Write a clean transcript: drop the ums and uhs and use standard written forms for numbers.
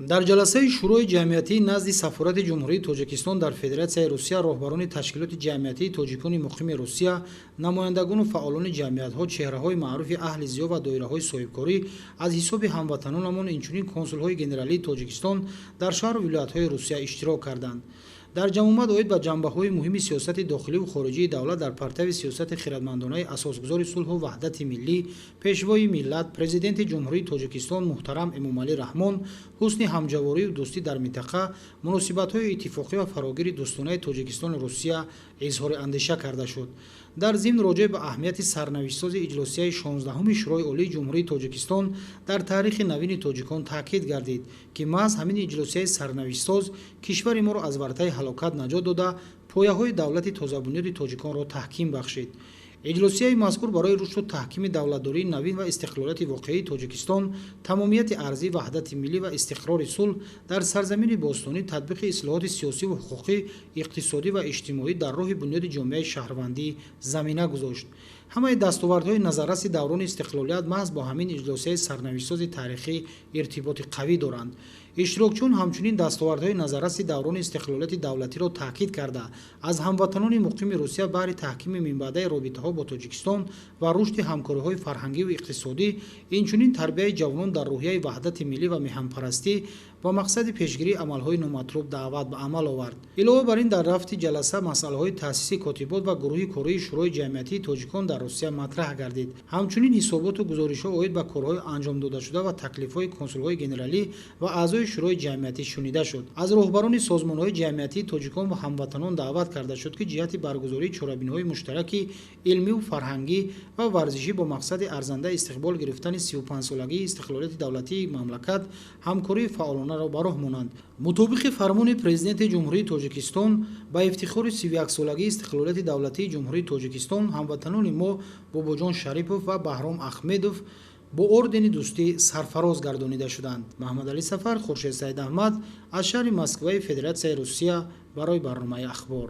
дар ҷаласаи шӯрои ҷамъиятӣ назди сафорати ҷумҳурии Тоҷикистон дар Федератсияи Русия роҳбарони ташкилоти ҷамъиятии тоҷикони муқими Русия, намояндагону фаъолони ҷамъиятҳо, чеҳраҳои маъруфи аҳли зиё ва доираҳои соҳибкорӣ аз ҳисоби ҳамватанонамон инчунин консулҳои генералии Тоҷикистон дар шаҳру вилоятҳои Русия иштирок карданд. дар ҷамъомад оид ба ҷанбаҳои муҳими сиёсати дохиливу хориҷии давлат дар партави сиёсати хиратмандонаи асосгузори сулҳу ваҳдати миллӣ, пешвои миллат, президенти ҷумҳурии Тоҷикистон муҳтарам Эмомалӣ Раҳмон ҳусни ҳамҷаворию дӯстӣ дар минтақа, муносибатҳои иттифоқӣ ва фарогири дӯстонаи Тоҷикистону Русия изҳори андеша карда шуд. дар зимн роҷеъ ба аҳамияти сарнавиштсози иҷлосияи 16-уми Шӯрои Олии Ҷумҳурии Тоҷикистон дар таърихи навини тоҷикон таъкид гардид, ки маҳз ҳамин иҷлосияи сарнавиштсоз кишвари моро аз вартаи ҳалокат наҷот дода, пояҳои давлати тозабунёди тоҷиконро таҳким бахшид. иҷлосияи мазкур барои рушду таҳкими давлатдории навин ва истиқлолияти воқеии Тоҷикистон, тамомияти арзӣ, ваҳдати миллӣ ва истиқрори сулҳ дар сарзамини бостонӣ, татбиқи ислоҳоти сиёсиву ҳуқуқӣ, иқтисодӣ ва иҷтимоӣ дар роҳи бунёди ҷомеаи шаҳрвандӣ замина гузошт. ҳамаи дастовардҳои назарраси даврони истиқлолият маҳз бо ҳамин иҷлосияи сарнавиштсози таърихӣ иртиботи қавӣ доранд. иштирокчиён ҳамчунин дастовардҳои назарраси даврони истиқлолияти давлатиро таъкид карда, аз ҳамватанони муқими Русия баҳри таҳкими минбаъдаи робитаҳо бо Тоҷикистон ва рушди ҳамкориҳои фарҳангиву иқтисодӣ, инчунин тарбияи ҷавонон дар рӯҳияи ваҳдати миллӣ ва меҳанпарастӣ ба мақсади пешгирии амалҳои номатлуб даъват ба амал овард. илова бар ин, дар рафти ҷаласа масъалаҳои таъсиси котибот ва гурӯҳи кории Шӯрои ҷамъиятии тоҷикон дар Русия матраҳ гардид. ҳамчунин ҳисоботу гузоришҳо оид ба корҳои анҷомдодашуда ва таклифҳои консулҳои генералӣ ва аъзои Шӯрои ҷамъиятӣ шунида шуд. аз роҳбарони созмонҳои ҷамъиятии тоҷикон ва ҳамватанон даъват карда шуд, ки ҷиҳати баргузории чорабиниҳои муштараки илмиву фарҳангӣ ва варзишӣ бо мақсади арзанда истиқбол гирифтани 35-солагии истиқлолияти давлатии мамлакат ҳамкории фаъолонаро ба роҳ монанд. мутобиқи фармони президенти ҷумҳурии Тоҷикистон, ба ифтихори 31-солагии истиқлолияти давлатии ҷумҳурии Тоҷикистон, ҳамватанони мо Бобоҷон Шарипов ва Баҳром Ахмедов бо ордени дӯстӣ сарфароз гардонида шуданд. Маҳмадалӣ Сафар, Хуршед Саид Аҳмад аз шаҳри Москваи Федератсияи Русия барои барномаи ахбор.